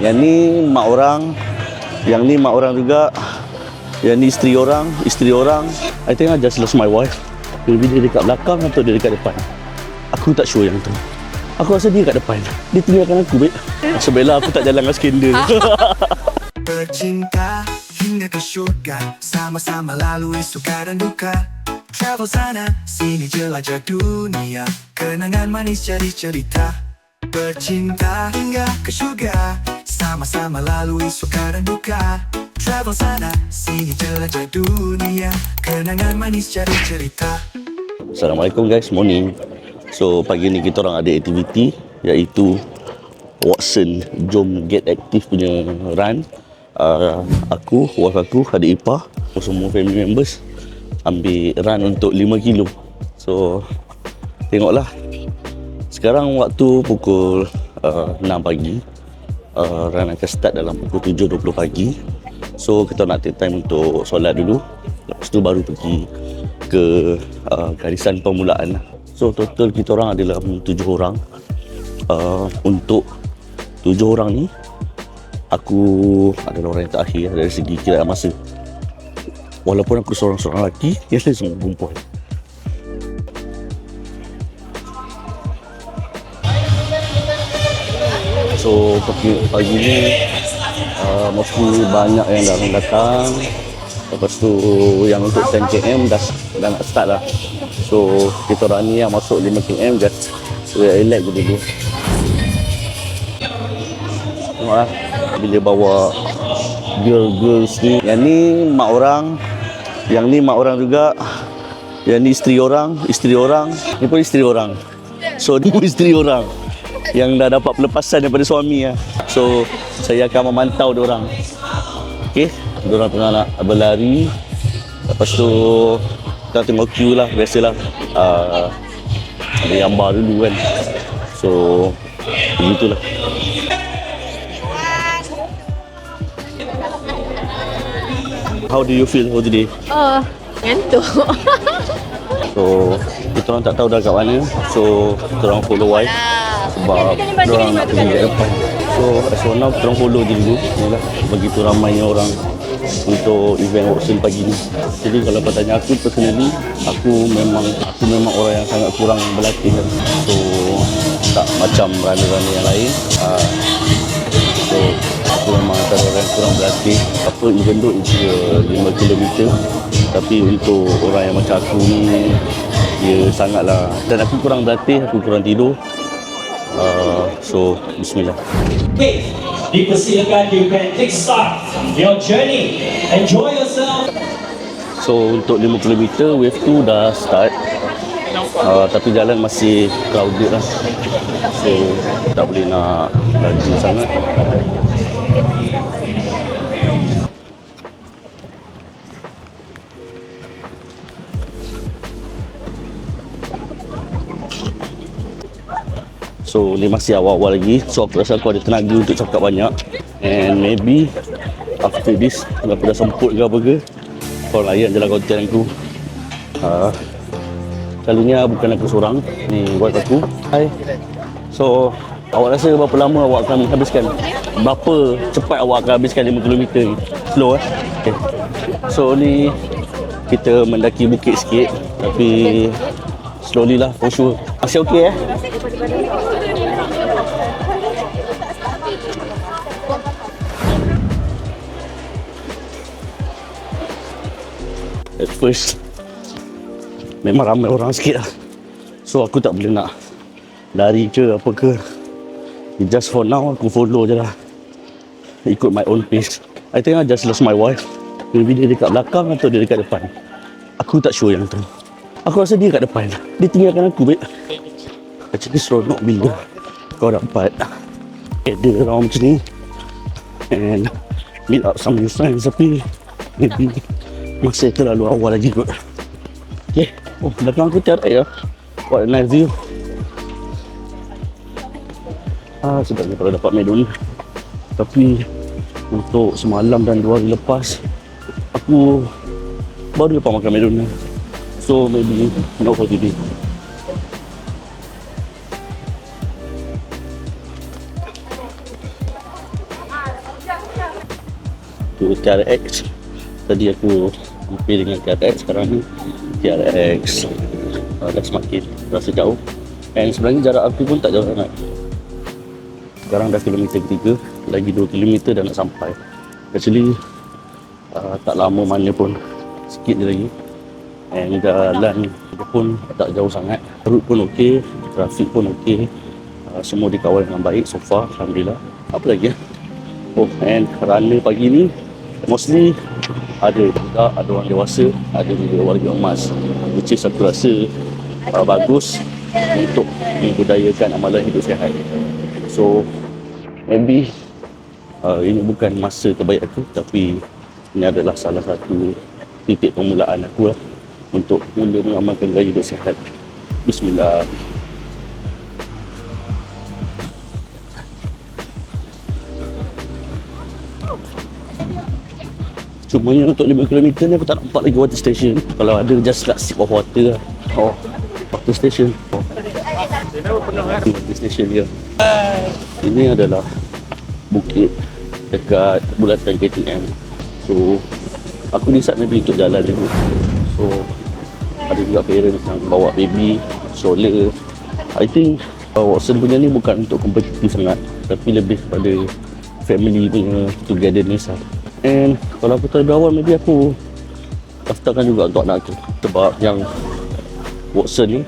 Yang ni mak orang, yang ni mak orang juga. Yang ni isteri orang. I think I just lost my wife. Maybe dia dekat belakang atau dia dekat depan. Aku tak sure yang tu. Aku rasa dia kat depan. Dia tinggalkan aku, babe. Sebelum aku tak jalan dengan skandal. Bercinta hingga ke syurga, sama-sama lalui suka dan duka. Travel sana sini jelajah dunia, kenangan manis jadi cerita. Bercinta hingga ke syurga, sama-sama lalui suka dan duka. Travel sana sini jelajah dunia, kenangan manis jadi cerita. Assalamualaikum guys, morning. So pagi ni kita orang ada aktiviti, iaitu Watson Jom Get Active punya run. Aku, wife aku, adik ipar, semua family members ambil run untuk 5 kilo. So tengoklah. Sekarang waktu pukul 6 pagi. Run akan start dalam pukul 7.20 pagi. So kita nak take time untuk solat dulu. Lepas tu baru pergi ke garisan permulaan. So total kita orang adalah 7 orang. Untuk 7 orang ni, aku adalah orang yang terakhir dari segi kiraan masa. Walaupun aku seorang-seorang lelaki, yang lain semua perempuan. So pagi ni mostly banyak yang dah datang. Lepas tu yang untuk 10km dah nak start lah. So kita orang ni yang masuk 5km just relax je dulu. Tengoklah bila bawa girls ni. Yang ni mak orang, yang ni mak orang juga. Yang ni isteri orang. Ni pun isteri orang. So ni pun isteri orang yang dah dapat pelepasan daripada suami lah. So saya akan memantau diorang. Okay, diorang tengah nak berlari. Lepas tu kita tengok queue lah, biasalah. Ada gambar dulu kan. So begitulah. How do you feel for today? Ngantuk. So kita orang tak tahu dah kat mana. So kita orang follow wife sebab diorang nak pergi kat depan. So as for now kita orang follow je dulu. Yalah, begitu ramai orang untuk event Watson pagi ni. Jadi kalau kau tanya aku personally, aku memang orang yang sangat kurang berlatih. So tak macam runner-runner yang lain. So aku memang antara orang yang kurang berlatih. Apa even though it's 5km, tapi untuk orang yang macam aku ni, dia sangatlah. Dan aku kurang berlatih, aku kurang tidur. So bismillah. Okay, dipersilakan, you can take start your journey. Enjoy yourself. So untuk 5km wave 2 dah start. Tapi jalan masih crowded lah. So tak boleh nak laju sangat. So ni masih awal-awal lagi. So aku rasa aku ada tenaga untuk cakap banyak. And maybe after this, kalau aku dah semput ke apa ke, kau layan je lah konten aku. Selalunya bukan aku seorang, ni wife aku. Hai. So awak rasa berapa lama awak akan habiskan? Berapa cepat awak akan habiskan 5km ni? Slow okay. So ni kita mendaki bukit sikit, tapi slowly lah for sure. Masih okey At first memang ramai orang sikit lah. So aku tak boleh nak lari ke apa ke. Just for now aku follow je lah, ikut my own pace. I think I just lost my wife. Maybe dia dekat belakang atau dia dekat depan. Aku tak sure yang tu. Aku rasa dia kat depan. Dia tinggalkan aku, babe. Actually seronok bila kau dapat gather around macam ni and meet up some new friends. Tapi maybe masih terlalu awal lagi kot. Okay. Oh, belakang aku tiada ya. What a nice view. Sedapnya kalau dapat medon. Tapi untuk semalam dan 2 hari lepas, aku baru dapat makan medon. So maybe not for today. iaitu TRX. Tadi aku hampir dengan TRX, sekarang ni TRX. Dah semakin rasa jauh. And sebenarnya jarak aku pun tak jauh sangat. Sekarang dah kilometer ketiga, lagi 2 kilometer dah nak sampai. Actually tak lama mana pun, sikit je lagi. And jalan pun tak jauh sangat, route pun okey, trafik pun okey, semua dikawal dengan baik so far, alhamdulillah. Apa lagi ya? Oh, and runner pagi ni mostly ada budak, ada orang dewasa, ada juga warga emas, which is aku rasa bagus untuk membudayakan amalan hidup sihat. So maybe ini bukan masa terbaik aku, tapi ini adalah salah satu titik permulaan aku lah untuk mula mengamalkan gaya hidup sihat. Bismillah. Cumanya untuk 5 km ni aku tak nampak lagi water station. Kalau ada, just kat sip of water lah. Oh, water station. Oh. Water station dia. Ini adalah bukit dekat bulatan KTM. So, aku decide maybe untuk jalan dulu. So, ada juga parents yang bawa baby, stroller. I think Watson punya ni bukan untuk kompetitif sangat, tapi lebih kepada family punya togetherness lah. And kalau aku tahu dari awal, maybe aku daftarkan juga untuk anak aku. Sebab yang Watson ni,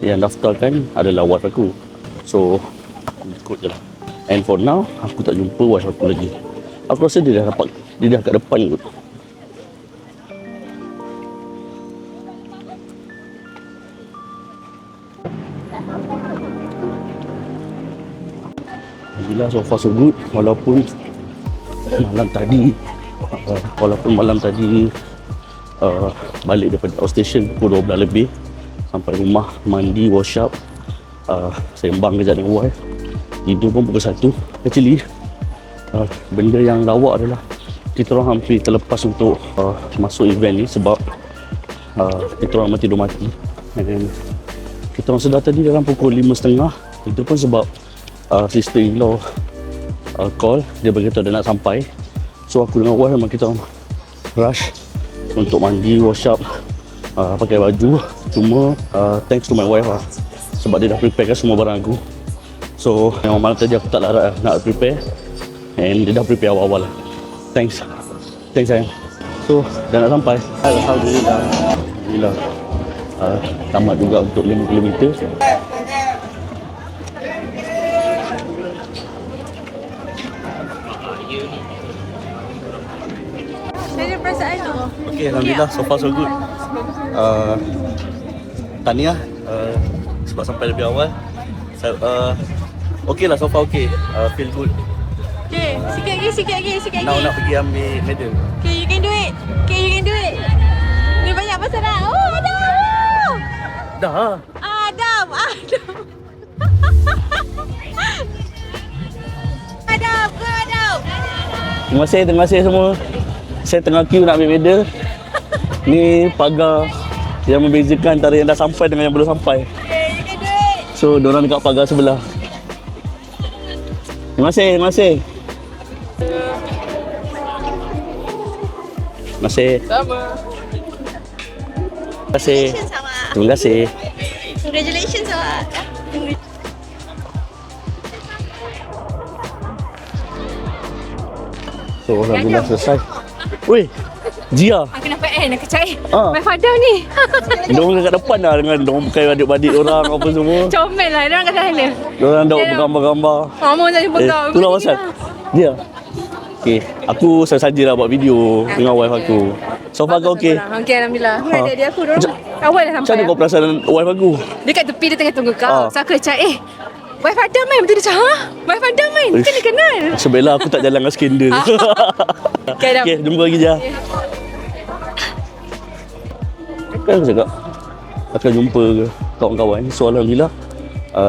yang daftarkan adalah wife aku. So, ikut je lah. And for now, aku tak jumpa wife aku lagi. Aku rasa dia dah kat depan kot. Alhamdulillah, so far so good. Walaupun malam tadi balik daripada outstation pukul 12 lebih, sampai rumah, mandi, wash up, sembang kejap dengan wife, tidur pun pukul 1. Actually benda yang lawak adalah kita orang hampir terlepas untuk masuk event ni sebab kita orang tidur mati. And kita orang sedar tadi dalam pukul 5.30. Itu pun sebab sister-in-law call, dia beritahu dia nak sampai. So aku dengan wife memang kita rush untuk mandi, wash up, pakai baju. Cuma thanks to my wife lah, sebab dia dah preparekan semua barang aku. So yang malam tadi aku tak larat nak prepare, and dia dah prepare awal-awal lah. Thanks sayang. So dah nak sampai, Alhamdulillah. Tamat juga untuk 5 km. Ada perasaan tu? Okay, alhamdulillah, so far so good. Tahniah sebab sampai lebih awal. Okay lah, so far okay. Feel good. Okay, sikit lagi. Now nak pergi ambil medal. Okay, you can do it. Ni banyak pesanan. Oh, Adam! Dah. Adam. Adam. Terima kasih semua. Saya tengah queue nak ambil medal. Ni pagar yang membezakan antara yang dah sampai dengan yang belum sampai. Okay, you can do it. So, diorang dekat pagar sebelah. Terima kasih. Sama. Terima kasih. Congratulations, awak. So, alhamdulillah selesai. Weh, Jia. Aku nampak nak cari. Ah. My father ni. Diorang kat depan lah dengan diorang bukan adik-adik orang apa semua. Comel lah. Diorang kat sana. Diorang dah bergambar-gambar. Mama tak jumpa kau. Itulah pasal. Dia. Okay, aku saja lah buat video dengan wife aku. So far kau okay? Okay, alhamdulillah. Dia aku dorang awal dah Macam sampai. mana kau perasan wife aku? Dia kat tepi, dia tengah tunggu kau. Ah. So aku cakap, wife Adam main. Betul dia cakap, wife Adam main. Kan dia kenal. Sebelah aku tak jalan dengan skandal. Okay, Adam. Okay, jumpa lagi je. Kan aku cakap akan jumpa kawan-kawan. So alhamdulillah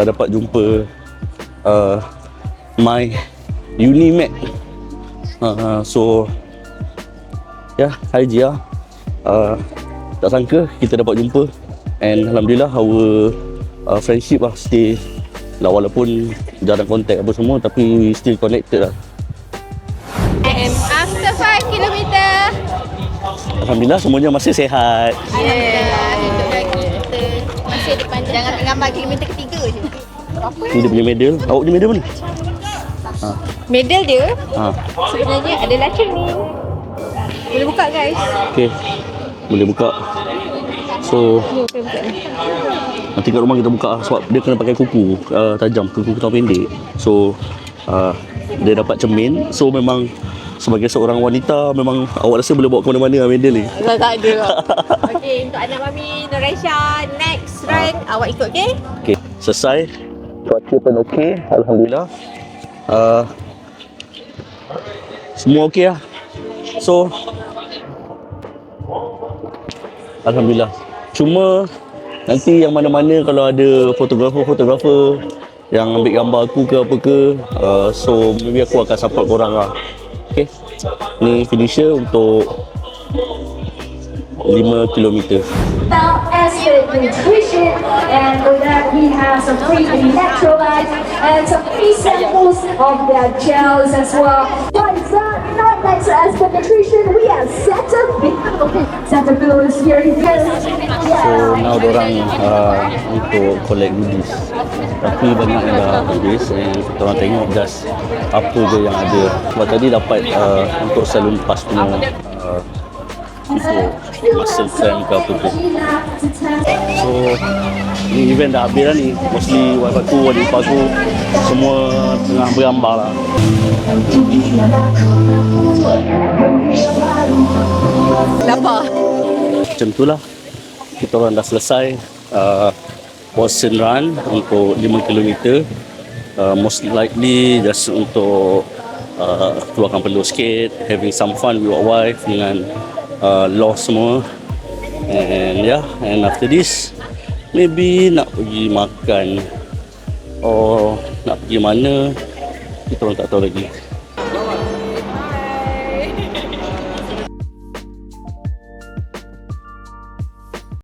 dapat jumpa my Unimate. So hi Jia. Tak sangka kita dapat jumpa, and alhamdulillah our friendship lah stay lah, walaupun jarang contact apa semua, tapi we still connected lah. And after 5 Alhamdulillah semuanya masih sehat. Alhamdulillah. Kita masih depan. Jangan gambar kilometer ketiga je. Ni dia punya medal. Awak punya medal mana? Medal dia Ha. sebenarnya adalah cermin. Boleh buka guys. Okey. Boleh buka. So Ni boleh buka ni. nanti kat rumah kita buka sebab dia kena pakai kuku tajam, kuku kita pendek. So dia dapat cermin. So memang sebagai seorang wanita memang awak rasa boleh bawa ke mana-mana medal ni. Tak ada. Okey, untuk anak mami Noresha, next rank awak ikut okey? Okey, selesai. Cuaca pun okey, alhamdulillah. Semua okey lah. So alhamdulillah. Cuma nanti yang mana-mana kalau ada fotografer yang ambil gambar aku ke apa ke, so maybe aku akan support korang lah. Okay, ni finisher untuk 5 km. Now, Aspect Nutrition, and with that we have some free electrolytes and some free samples of their gels as well. Right, so not next to Aspect Nutrition, we have Caterpillar is here. So now dorang untuk collect goodies. Tapi banyak yang dah habis and kita orang tengok just apa je yang ada. Sebab tadi dapat untuk salon pass punya untuk muscle cramp ke apa tu. So ni event dah habis lah ni. Mostly wife aku, adik ipar aku semua tengah bergambar lah. Lapar. Macam tu lah. Kita orang dah selesai Watson Run untuk 5 km. Most likely just untuk keluarkan peluh sikit, having some fun with your wife dengan law semua. And yeah, and after this maybe nak pergi makan or nak pergi mana, kita orang tak tahu lagi.